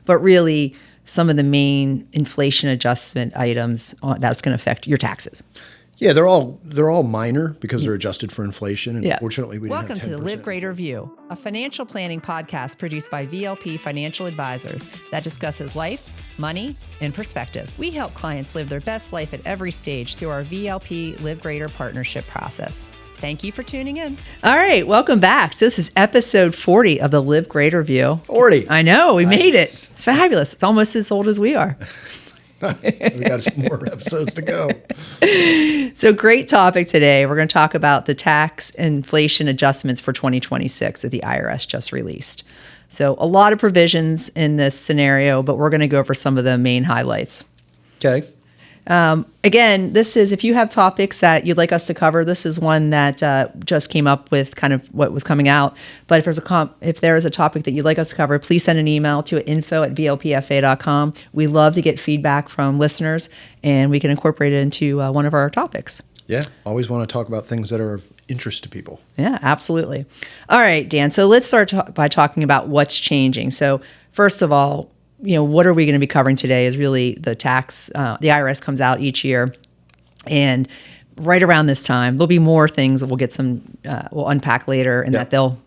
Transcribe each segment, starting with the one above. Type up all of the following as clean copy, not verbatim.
but really some of the main inflation adjustment items that's going to affect your taxes. Yeah, they're all minor because they're adjusted for inflation. And fortunately, we Welcome didn't have 10%. to Live Greater View, a financial planning podcast produced by VLP Financial Advisors that discusses life, money, and perspective. We help clients live their best life at every stage through our VLP Live Greater partnership process. Thank you for tuning in. All right, welcome back. So this is episode 40 of the Live Greater View. 40. I know, we made it. It's fabulous. It's almost as old as we are. We got some more episodes to go. So great topic today. We're going to talk about the tax inflation adjustments for 2026 that the IRS just released. So a lot of provisions in this scenario, but we're going to go over some of the main highlights. Okay. Again, this is, if you have topics that you'd like us to cover, this is one that just came up with kind of what was coming out. But if there is a topic that you'd like us to cover, please send an email to info@vlpfa.com. We love to get feedback from listeners, and we can incorporate it into one of our topics. Yeah, always want to talk about things that are of interest to people. Yeah, absolutely. All right, Dan. So let's start by talking about what's changing. So first of all, what are we going to be covering today is really the tax. The IRS comes out each year, and right around this time, there'll be more things that we'll get we'll unpack later, and that they'll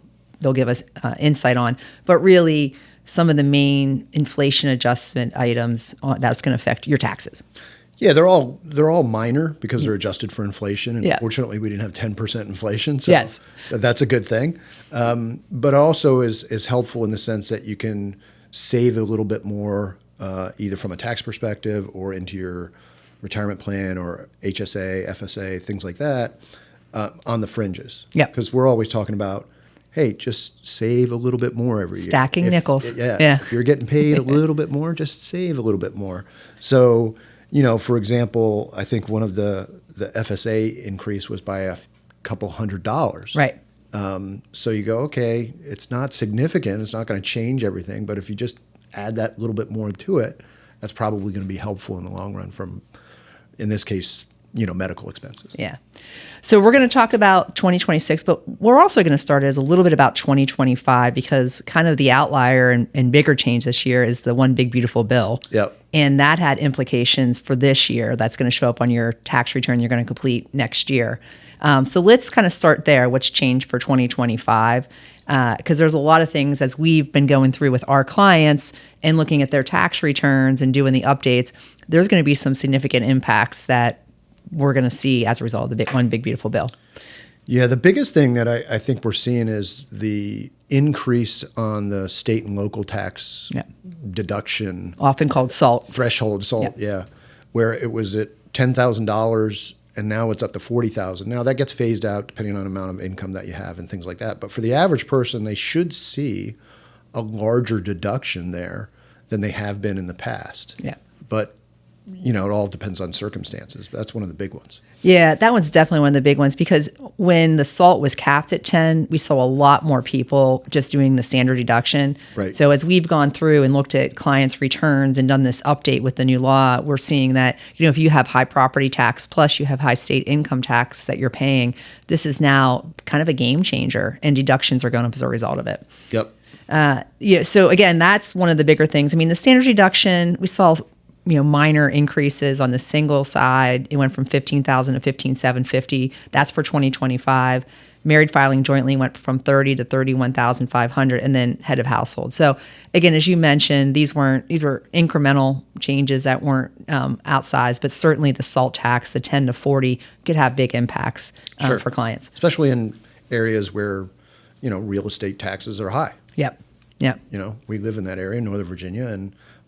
give us insight on. But really, some of the main inflation adjustment items that's going to affect your taxes. Yeah, they're all minor because they're adjusted for inflation, and fortunately, we didn't have 10% inflation, so that's a good thing. But also is helpful in the sense that you can save a little bit more, either from a tax perspective or into your retirement plan or HSA, FSA, things like that, on the fringes. Yeah. Because we're always talking about, hey, just save a little bit more every year. Stacking nickels. Yeah. If you're getting paid a little bit more, just save a little bit more. So, for example, I think one of the FSA increase was by a couple $100. Right. So you go, okay, it's not significant. It's not going to change everything. But if you just add that little bit more to it, that's probably going to be helpful in the long run from, in this case, medical expenses. Yeah. So we're going to talk about 2026, but we're also going to start as a little bit about 2025 because kind of the outlier and bigger change this year is the one big beautiful bill. Yep. And that had implications for this year. That's going to show up on your tax return you're going to complete next year. So let's kind of start there. What's changed for 2025? Because there's a lot of things as we've been going through with our clients and looking at their tax returns and doing the updates, there's going to be some significant impacts that we're going to see as a result of the one big beautiful bill. Yeah, the biggest thing that I think we're seeing is the increase on the state and local tax deduction. Often called SALT. Threshold SALT, where it was at $10,000 and now it's up to $40,000. Now that gets phased out depending on the amount of income that you have and things like that. But for the average person, they should see a larger deduction there than they have been in the past. Yeah. But it all depends on circumstances. That's one of the big ones. Yeah, that one's definitely one of the big ones because when the SALT was capped at 10, we saw a lot more people just doing the standard deduction. Right. So as we've gone through and looked at clients' returns and done this update with the new law, we're seeing that, if you have high property tax plus you have high state income tax that you're paying, this is now kind of a game changer and deductions are going up as a result of it. Yep. So again, that's one of the bigger things. I mean, the standard deduction, we saw minor increases on the single side. It went from $15,000 to $15,750. That's for 2025. Married filing jointly went from $30,000 to $31,500, and then head of household. So again, as you mentioned, these were incremental changes that weren't outsized, but certainly the SALT tax, the 10 to 40, could have big impacts for clients, especially in areas where real estate taxes are high. Yep. We live in that area, Northern Virginia,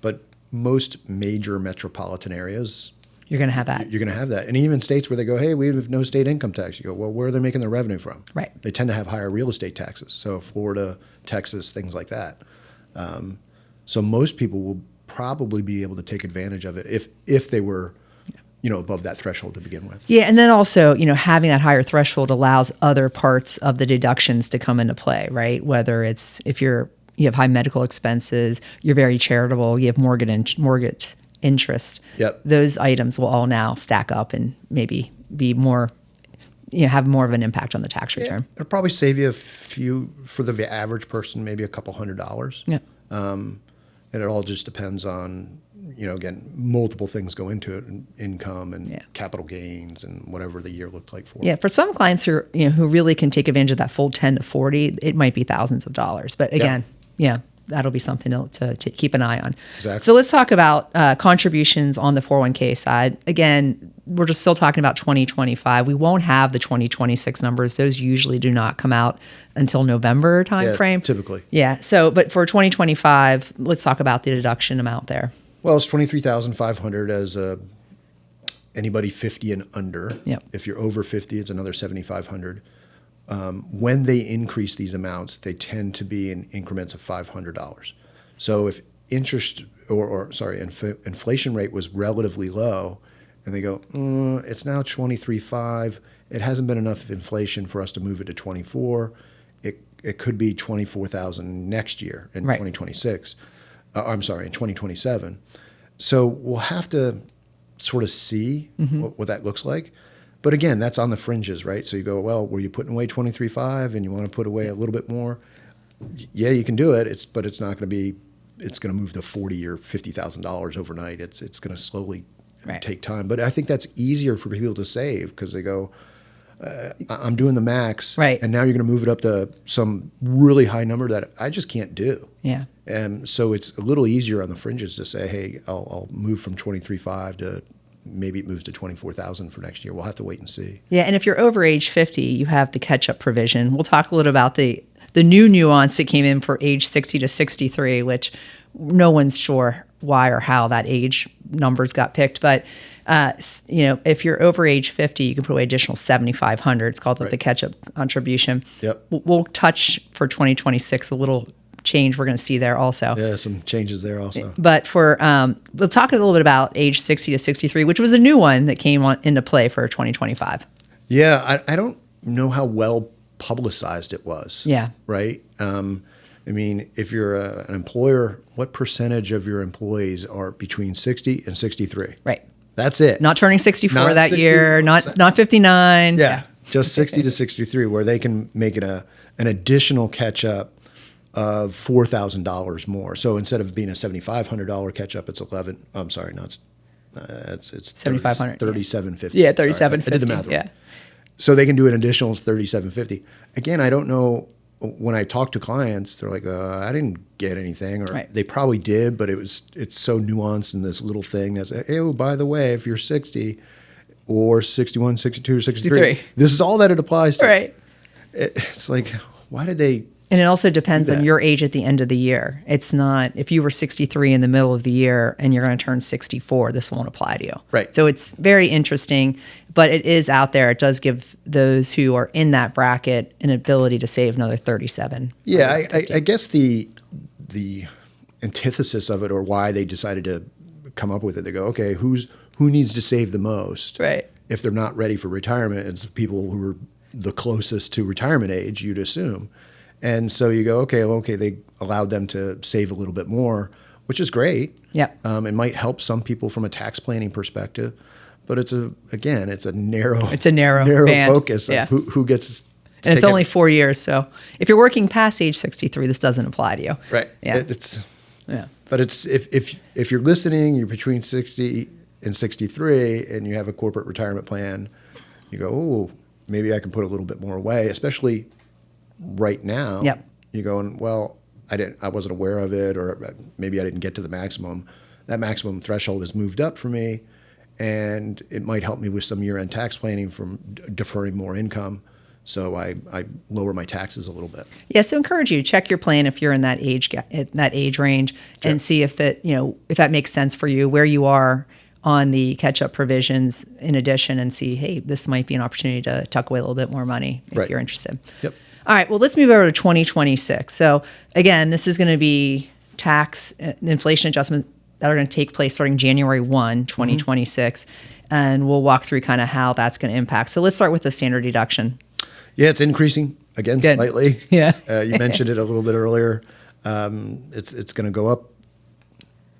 but most major metropolitan areas, you're going to have that. You're going to have that. And even states where they go, hey, we have no state income tax. You go, well, where are they making their revenue from? Right. They tend to have higher real estate taxes. So Florida, Texas, things like that. So most people will probably be able to take advantage of it if they were, above that threshold to begin with. Yeah, and then also, having that higher threshold allows other parts of the deductions to come into play, right? Whether it's if you have high medical expenses, you're very charitable, you have mortgage interest. Yep. Those items will all now stack up and maybe be more, have more of an impact on the tax return. It'll probably save you for the average person, maybe a couple $100. Yeah. And it all just depends on, again, multiple things go into it, income and capital gains and whatever the year looked like for them. Yeah, for some clients who really can take advantage of that full 10 to 40, it might be thousands of dollars. But again, that'll be something to keep an eye on. Exactly. So let's talk about contributions on the 401k side. Again, we're just still talking about 2025. We won't have the 2026 numbers. Those usually do not come out until November timeframe. Typically. Yeah. So, but for 2025, let's talk about the deduction amount there. Well, it's $23,500 as anybody 50 and under. Yep. If you're over 50, it's another $7,500. When they increase these amounts, they tend to be in increments of $500. So if inflation rate was relatively low, and they go, it's now 23.5. It hasn't been enough inflation for us to move it to 24. It could be 24,000 next year in 2026. In 2027. So we'll have to sort of see what that looks like. But again, that's on the fringes, right? So you go, well, were you putting away 23.5 and you want to put away a little bit more? Yeah, you can do it. But it's not going to be. It's going to move to $40,000 or $50,000 overnight. It's going to slowly take time. But I think that's easier for people to save because they go, I'm doing the max, and now you're going to move it up to some really high number that I just can't do. Yeah. And so it's a little easier on the fringes to say, hey, I'll move from 23.5 to maybe it moves to 24,000 for next year. We'll have to wait and see. Yeah, and if you're over age 50, you have the catch-up provision. We'll talk a little about the new nuance that came in for age 60 to 63, which no one's sure why or how that age numbers got picked. But, if you're over age 50, you can put away additional $7,500. It's called the catch-up contribution. Yep. We'll touch for 2026 a little change we're going to see there also. Yeah, some changes there also. But we'll talk a little bit about age 60 to 63, which was a new one that came into play for 2025. Yeah, I don't know how well publicized it was. Yeah. Right? If you're an employer, what percentage of your employees are between 60 and 63? Right. That's it. Not turning 64 not that 64, year, not 59. Yeah, just 60 to 63, where they can make it an additional catch-up of $4,000 more. So instead of being a $7,500 catch-up, it's it's $7,500. $3,750. Yeah, $3,750. I did the math wrong. Yeah. So they can do an additional $3,750. Again, I don't know. When I talk to clients, they're like, I didn't get anything, or they probably did, but it's so nuanced in this little thing that's, hey, oh, by the way, if you're 60 or 61, 62, 63, this is all that it applies to. Right. It's like, why did they? And it also depends on your age at the end of the year. It's not, if you were 63 in the middle of the year and you're going to turn 64, this won't apply to you. Right. So it's very interesting, but it is out there. It does give those who are in that bracket an ability to save another 37. Yeah, I guess the antithesis of it, or why they decided to come up with it, they go, okay, who needs to save the most? Right. If they're not ready for retirement, it's the people who are the closest to retirement age, you'd assume. And so you go, okay, they allowed them to save a little bit more, which is great. Yeah. It might help some people from a tax planning perspective, but it's a narrow band. focus of who gets. And it's only 4 years, so if you're working past age 63, this doesn't apply to you. Right. Yeah. But it's if you're listening, you're between 60 and 63, and you have a corporate retirement plan, you go, oh, maybe I can put a little bit more away, especially right now. Yep. You're going, well, I wasn't aware of it, or maybe I didn't get to the maximum. That maximum threshold has moved up for me, and it might help me with some year-end tax planning from deferring more income. So I lower my taxes a little bit. Yeah, so encourage you to check your plan if you're in that age range, and see if if that makes sense for you, where you are on the catch-up provisions in addition, and see, hey, this might be an opportunity to tuck away a little bit more money if you're interested. Yep. All right, well, let's move over to 2026. So again, this is going to be tax inflation adjustments that are going to take place starting January 1, 2026, and we'll walk through kind of how that's going to impact. So let's start with the standard deduction. Yeah, it's increasing again slightly. Yeah. You mentioned it a little bit earlier. It's going to go up,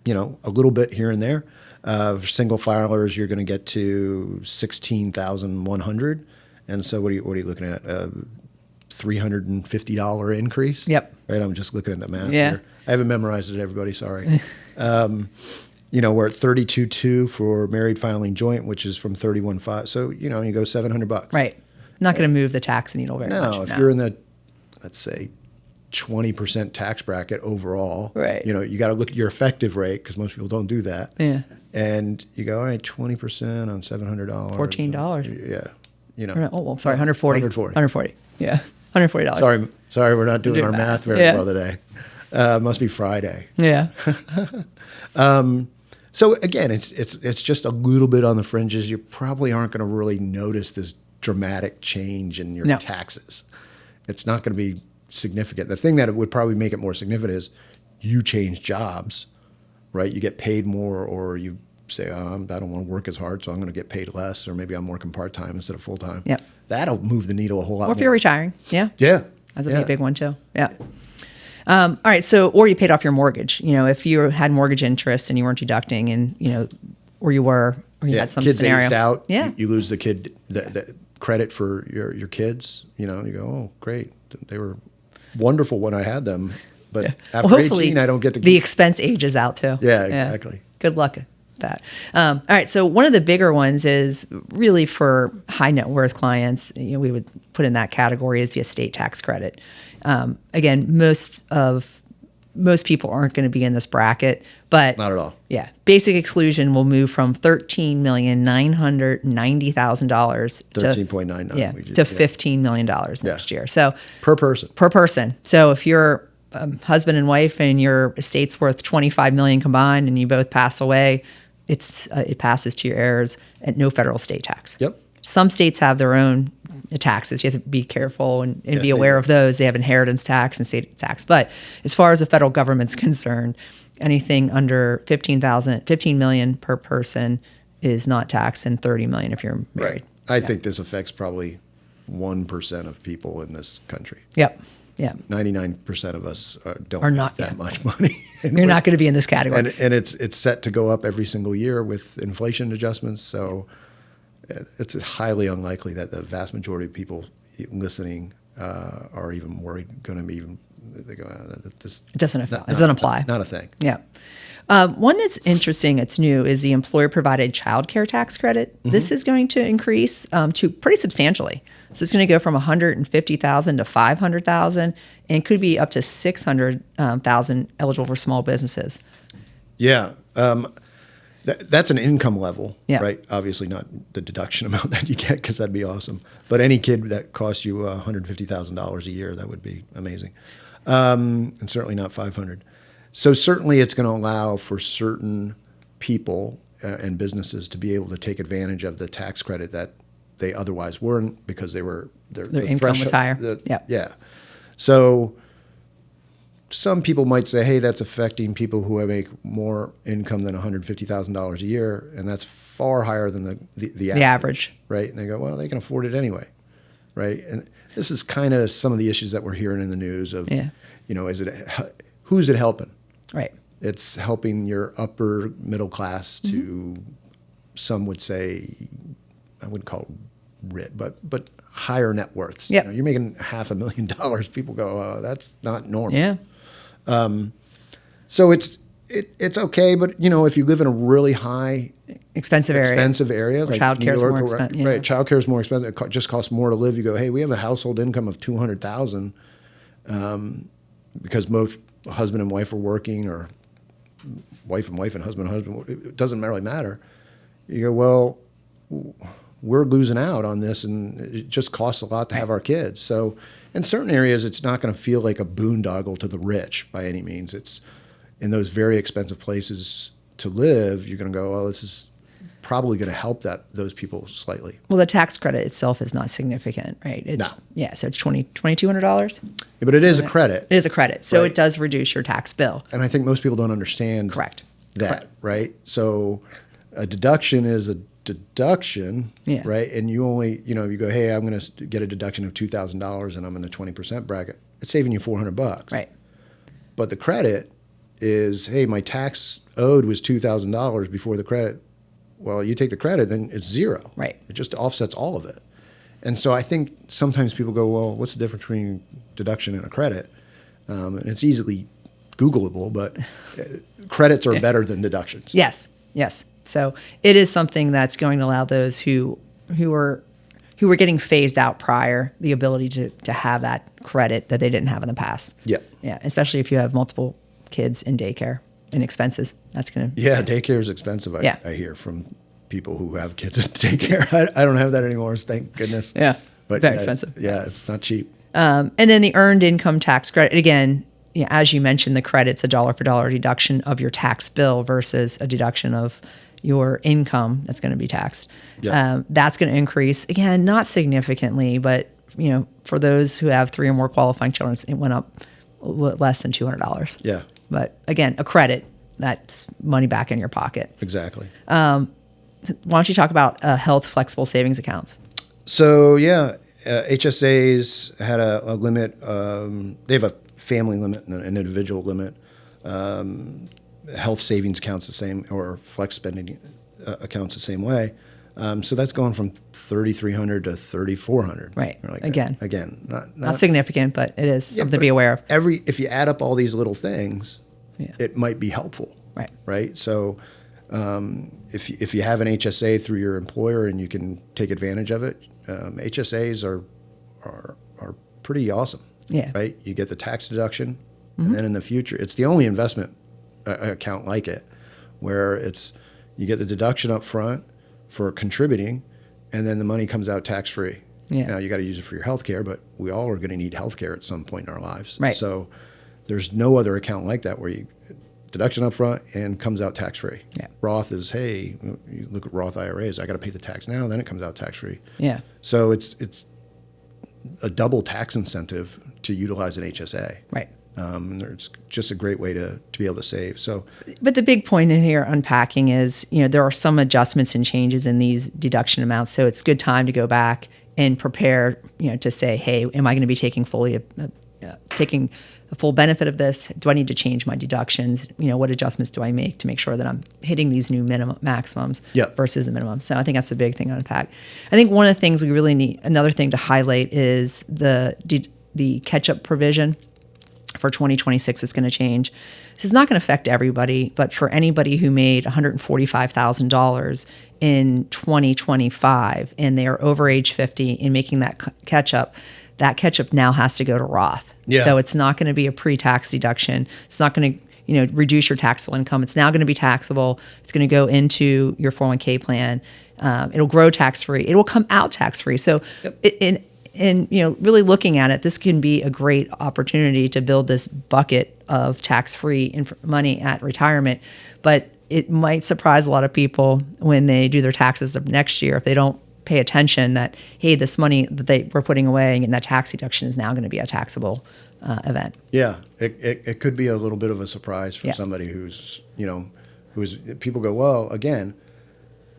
a little bit here and there. For single filers, you're going to get to $16,100. And so what are you looking at? $350 increase. Yep. Right. I'm just looking at the math here. I haven't memorized it, everybody. Sorry. We're at 32.2 for married filing joint, which is from 31.5. So, you go $700. Right. Not going to move the tax needle very much. No, if you're in the, let's say, 20% tax bracket overall, right? You got to look at your effective rate because most people don't do that. Yeah. And you go, all right, 20% on $700. $14. Yeah. Sorry, $140. Yeah. $140. Sorry, we're not doing our math very well today. Must be Friday. Yeah. So again, it's just a little bit on the fringes. You probably aren't going to really notice this dramatic change in your taxes. It's not going to be significant. The thing that it would probably make it more significant is you change jobs, right? You get paid more, or you say, I don't want to work as hard, so I'm going to get paid less, or maybe I'm working part-time instead of full-time. Yep. That'll move the needle a whole lot more. Or if you're retiring. Yeah. Yeah. That's a big one too. Yeah. All right. So, or you paid off your mortgage. If you had mortgage interest and you weren't deducting, and or you had some kids scenario. aged out. Yeah. You lose the kid the credit for your kids. You go, oh, great, they were wonderful when I had them, but after 18, I don't get to. The expense ages out too. Yeah, exactly. Yeah. Good luck at that. All right. So one of the bigger ones is really for high net worth clients. We would put in that category is the estate tax credit. Again, most people aren't going to be in this bracket, but not at all. Yeah, basic exclusion will move from $13,990,000 $13.99 to $15 million next year. So per person. So if you're husband and wife and your estate's worth $25 million combined, and you both pass away, it passes to your heirs at no federal state tax. Yep. Some states have their own taxes. You have to be careful and be aware of those. They have inheritance tax and state tax. But as far as the federal government's concerned, anything under $15 million per person is not taxed, and $30 million if you're married. Right. I think this affects probably 1% of people in this country. Yep. Yeah. 99% of us don't have that much money. You're not going to be in this category. And it's set to go up every single year with inflation adjustments. So it's highly unlikely that the vast majority of people listening are even worried. Going to be even. They go, this it doesn't apply. Not a thing. Yeah. One that's interesting, it's new, is the employer-provided childcare tax credit. Mm-hmm. This is going to increase to pretty substantially. So it's going to go from $150,000 to $500,000, and could be up to $600,000 eligible for small businesses. Yeah. That's an income level, right? Obviously not the deduction amount that you get, because that'd be awesome. But any kid that costs you $150,000 a year, that would be amazing. And certainly not $500,000. So certainly it's going to allow for certain people and businesses to be able to take advantage of the tax credit that they otherwise weren't, because their income was higher. Yeah. So some people might say, hey, that's affecting people who make more income than $150,000 a year, and that's far higher than the average. Right? And they go, well, they can afford it anyway, right? And this is kind of some of the issues that we're hearing in the news of, who's it helping? Right. It's helping your upper middle class to, some would say, I wouldn't call it rich, but higher net worths. Yep. You're making $500,000. People go, oh, that's not normal. Yeah. So it's okay, but if you live in a really high expensive area, like childcare is more expensive, right? Childcare is more expensive. It just costs more to live. You go, hey, we have a household income of $200,000, because both husband and wife are working, or wife and husband and husband. It doesn't really matter. You go, well, we're losing out on this, and it just costs a lot to have our kids. So in certain areas, it's not going to feel like a boondoggle to the rich by any means. It's in those very expensive places to live, you're going to go, well, this is probably going to help those people slightly. Well, the tax credit itself is not significant, right? No. Yeah, so it's $2,200. Yeah, but it is a credit. It is a credit, so it does reduce your tax bill. And I think most people don't understand that, right? So a deduction is a deduction, right? And you only, you go, hey, I'm going to get a deduction of $2,000 and I'm in the 20% bracket. It's saving you $400. Right. But the credit is, hey, my tax owed was $2,000 before the credit. Well, you take the credit, then it's zero. Right. It just offsets all of it. And so I think sometimes people go, well, what's the difference between deduction and a credit? And it's easily Googleable, but credits are better than deductions. Yes. So it is something that's going to allow those who were getting phased out prior the ability to have that credit that they didn't have in the past. Yeah. Yeah. Especially if you have multiple kids in daycare and expenses. That's going to. Yeah. Daycare is expensive. I hear from people who have kids in daycare. I don't have that anymore. Thank goodness. Yeah. But very expensive. Yeah. It's not cheap. And then the earned income tax credit, again, as you mentioned, the credit's a dollar for dollar deduction of your tax bill versus a deduction of your income that's going to be taxed. Yeah. That's going to increase, again, not significantly, but for those who have 3 or more qualifying children, it went up less than $200. Yeah. But again, a credit, that's money back in your pocket. Exactly. Why don't you talk about health flexible savings accounts? So HSAs had a limit. They have a family limit and an individual limit. Health savings accounts the same, or flex spending accounts the same way. So that's going from $3,300 to $3,400. Right. Like Again, not not significant, but it is something to be aware of. If you add up all these little things, it might be helpful. Right. Right. So if you have an HSA through your employer and you can take advantage of it, HSAs are pretty awesome. Yeah. Right. You get the tax deduction, and then in the future, it's the only investment account like it, where you get the deduction up front for contributing, and then the money comes out tax free. Yeah. Now you got to use it for your health care, but we all are going to need health care at some point in our lives. Right. So there's no other account like that where you deduction up front and comes out tax free. Yeah. Roth is, hey, you look at Roth IRAs, I got to pay the tax now, then it comes out tax free. Yeah. So it's a double tax incentive to utilize an HSA. Right. It's just a great way to be able to save. So, but the big point in here unpacking is, there are some adjustments and changes in these deduction amounts. So it's good time to go back and prepare, to say, hey, am I going to be taking taking the full benefit of this? Do I need to change my deductions? What adjustments do I make to make sure that I'm hitting these new maximums versus the minimum? So I think that's a big thing to unpack. I think one of the things we really need, another thing to highlight, is the catch-up provision for 2026 is going to change. This is not going to affect everybody, but for anybody who made $145,000 in 2025 and they are over age 50 and making that catch-up now has to go to Roth. Yeah. So it's not going to be a pre-tax deduction. It's not going to reduce your taxable income. It's now going to be taxable. It's going to go into your 401k plan. It'll grow tax-free. It will come out tax-free. So really looking at it, this can be a great opportunity to build this bucket of tax-free money at retirement. But it might surprise a lot of people when they do their taxes the next year if they don't pay attention that, hey, this money that they were putting away and that tax deduction is now going to be a taxable event. Yeah, it could be a little bit of a surprise for somebody who's people go, well, again,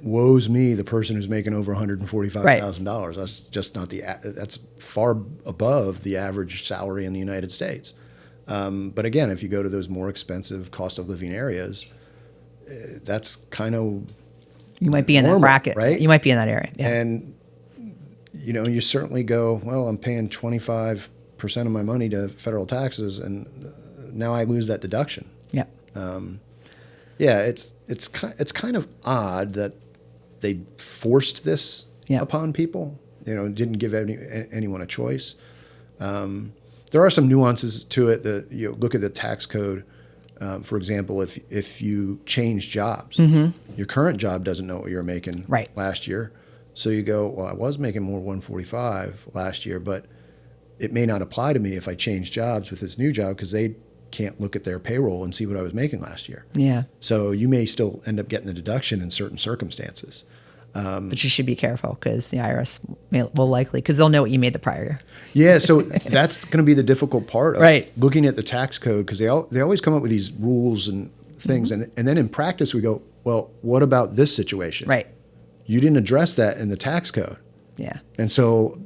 woe's me, the person who's making over $145,000. Right. That's just not that's far above the average salary in the United States. But again, if you go to those more expensive cost of living areas, that's kind of you might be in that bracket, right? You might be in that area, yeah. And you certainly go, well, I'm paying 25% of my money to federal taxes, and now I lose that deduction. Yeah. It's kind of odd that they forced this upon people. Didn't give anyone a choice. There are some nuances to it that look at the tax code. For example, if you change jobs, your current job doesn't know what you were making last year. So you go, well, I was making more 145 last year, but it may not apply to me if I change jobs with this new job because they can't look at their payroll and see what I was making last year. Yeah. So you may still end up getting the deduction in certain circumstances. But you should be careful because the IRS will likely, because they'll know what you made the prior year. Yeah, so that's going to be the difficult part of looking at the tax code, because they always come up with these rules and things, and then in practice we go, well, what about this situation? Right. You didn't address that in the tax code. Yeah. And so,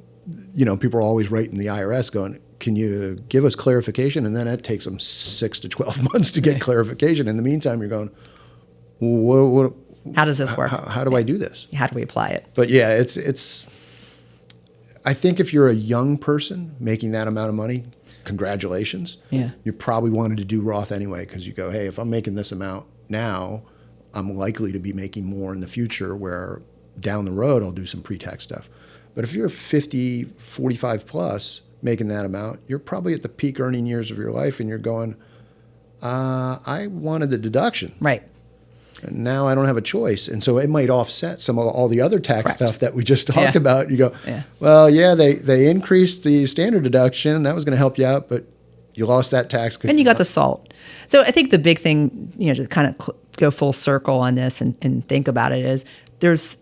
people are always writing the IRS going, can you give us clarification? And then it takes them 6 to 12 months to get clarification. In the meantime, you're going, well, what? How does this work? How do I do this? How do we apply it? But yeah, it's I think if you're a young person making that amount of money, congratulations. Yeah. You probably wanted to do Roth anyway because you go, hey, if I'm making this amount now, I'm likely to be making more in the future where down the road I'll do some pre-tax stuff. But if you're 50, 45 plus making that amount, you're probably at the peak earning years of your life and you're going, I wanted the deduction. Right. And now I don't have a choice. And so it might offset some of all the other tax stuff that we just talked about. You go, well, yeah, they increased the standard deduction. That was going to help you out, but you lost that tax. And you got the SALT. So I think the big thing, to kind of go full circle on this and think about it is there's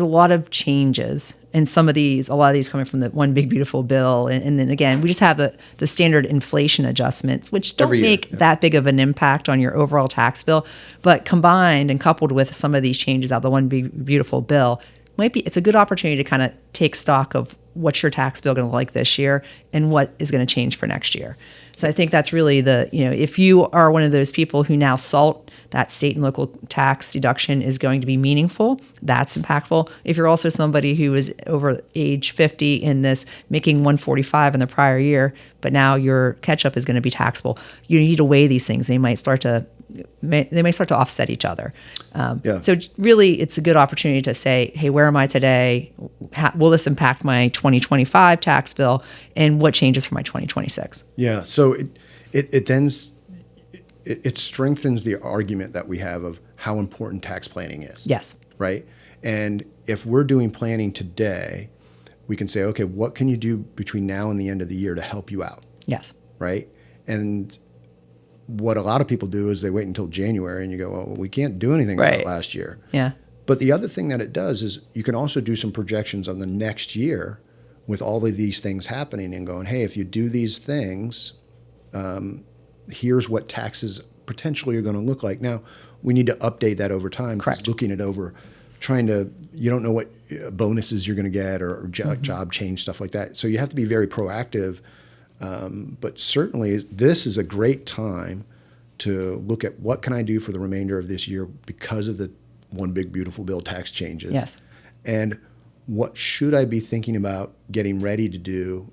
a lot of changes. And a lot of these coming from the one big beautiful bill. And then again, we just have the standard inflation adjustments, which don't make that big of an impact on your overall tax bill. But combined and coupled with some of these changes out of the one big beautiful bill, it's a good opportunity to kind of take stock of what's your tax bill going to look like this year and what is going to change for next year. So I think that's really if you are one of those people who now SALT, that state and local tax deduction is going to be meaningful, that's impactful. If you're also somebody who is over age 50 in this, making 145 in the prior year, but now your catch-up is going to be taxable, you need to weigh these things. They may start to offset each other. So really, it's a good opportunity to say, hey, where am I today? Will this impact my 2025 tax bill? And what changes for my 2026? Yeah, so it then strengthens the argument that we have of how important tax planning is. Yes. Right? And if we're doing planning today, we can say, okay, what can you do between now and the end of the year to help you out? Yes. Right? And what a lot of people do is they wait until January and you go, well, we can't do anything about last year. Yeah. But the other thing that it does is you can also do some projections on the next year with all of these things happening and going, hey, if you do these things, here's what taxes potentially are going to look like. Now, we need to update that over time. Correct. Looking it over, you don't know what bonuses you're going to get or job change, stuff like that. So you have to be very proactive. But certainly this is a great time to look at what can I do for the remainder of this year because of the one big beautiful bill tax changes. Yes. And what should I be thinking about getting ready to do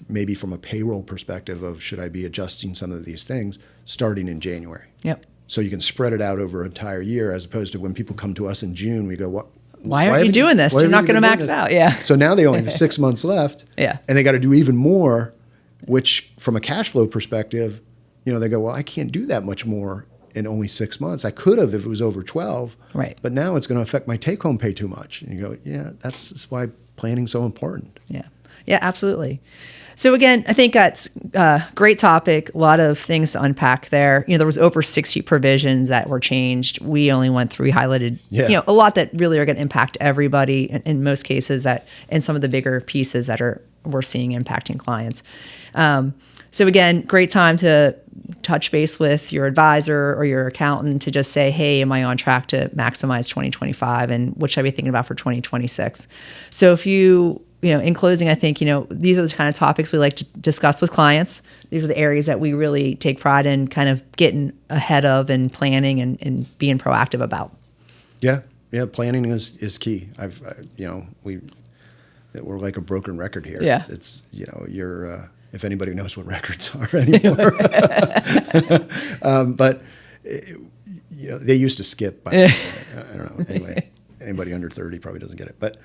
maybe from a payroll perspective of should I be adjusting some of these things starting in January? Yep. So you can spread it out over an entire year as opposed to when people come to us in June, we go, why aren't you doing this? You're not going to max out. Yeah. So now they only have 6 months left. Yeah. And they got to do even more, which from a cash flow perspective, they go, well, I can't do that much more in only 6 months. I could have if it was over 12. Right. But now it's going to affect my take-home pay too much. And you go, yeah, that's why planning's so important. Yeah. Yeah, absolutely. So again, I think that's a great topic. A lot of things to unpack there. There was over 60 provisions that were changed. We only went through, highlighted, a lot that really are going to impact everybody in most cases and some of the bigger pieces that we're seeing impacting clients. So again, great time to touch base with your advisor or your accountant to just say, hey, am I on track to maximize 2025 and what should I be thinking about for 2026? So if in closing, I think, these are the kind of topics we like to discuss with clients. These are the areas that we really take pride in kind of getting ahead of and planning and being proactive about. Yeah. Yeah. Planning is key. We're like a broken record here. Yeah. It's if anybody knows what records are anymore. But they used to skip. But I don't know. Anyway, anybody under 30 probably doesn't get it. But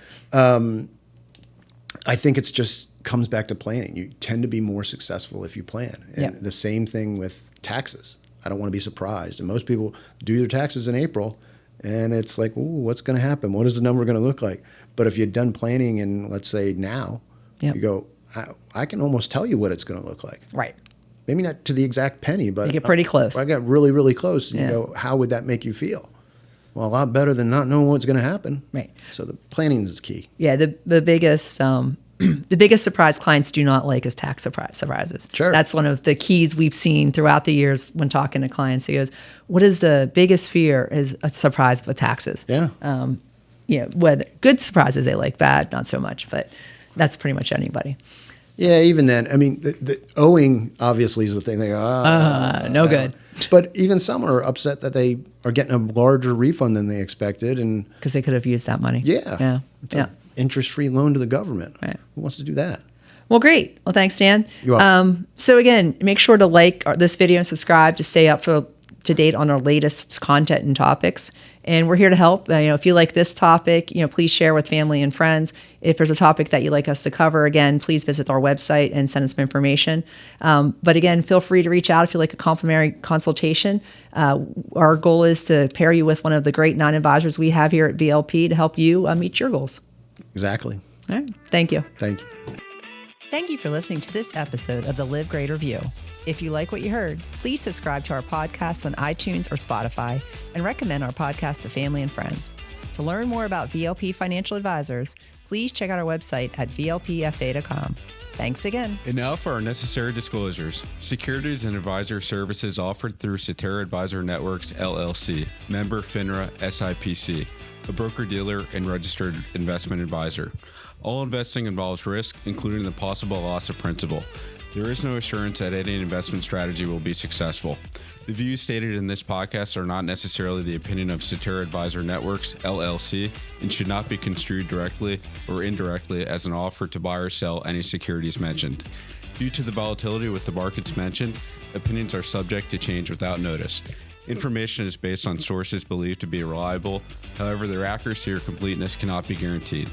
I think it's just comes back to planning. You tend to be more successful if you plan. And the same thing with taxes. I don't want to be surprised. And most people do their taxes in April, and it's like, ooh, what's going to happen? What is the number going to look like? But if you've done planning in, let's say, now, you go, I can almost tell you what it's going to look like. Right. Maybe not to the exact penny, but you get pretty close. I got really, really close. And you go, how would that make you feel? Well, a lot better than not knowing what's going to happen. Right. So the planning is key. Yeah. The biggest the biggest surprise clients do not like is tax surprises. Sure. That's one of the keys we've seen throughout the years when talking to clients. He goes, what is the biggest fear is a surprise with taxes. Yeah. Whether good surprises they like, bad, not so much, but that's pretty much anybody. Yeah, even then, I mean, the owing obviously is the thing. They go, no good. But even some are upset that they are getting a larger refund than they expected, and because they could have used that money. Yeah. interest-free loan to the government. Right. Who wants to do that? Well, great. Well, thanks, Dan. You're welcome. So again, make sure to like this video and subscribe to stay up to date on our latest content and topics. And we're here to help. If you like this topic, please share with family and friends. If there's a topic that you'd like us to cover, again, please visit our website and send us some information. But again, feel free to reach out if you like a complimentary consultation. Our goal is to pair you with one of the great non-advisors we have here at VLP to help you meet your goals. Exactly. All right. Thank you. Thank you. Thank you for listening to this episode of the Live Greater View. If you like what you heard, please subscribe to our podcast on iTunes or Spotify and recommend our podcast to family and friends. To learn more about VLP Financial Advisors, please check out our website at vlpfa.com. Thanks again. And now for our necessary disclosures. Securities and advisor services offered through Cetera Advisor Networks, LLC, member FINRA SIPC, a broker-dealer and registered investment advisor. All investing involves risk, including the possible loss of principal. There is no assurance that any investment strategy will be successful. The views stated in this podcast are not necessarily the opinion of Cetera Advisor Networks, LLC, and should not be construed directly or indirectly as an offer to buy or sell any securities mentioned. Due to the volatility with the markets mentioned, opinions are subject to change without notice. Information is based on sources believed to be reliable. However, their accuracy or completeness cannot be guaranteed.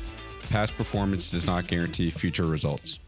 Past performance does not guarantee future results.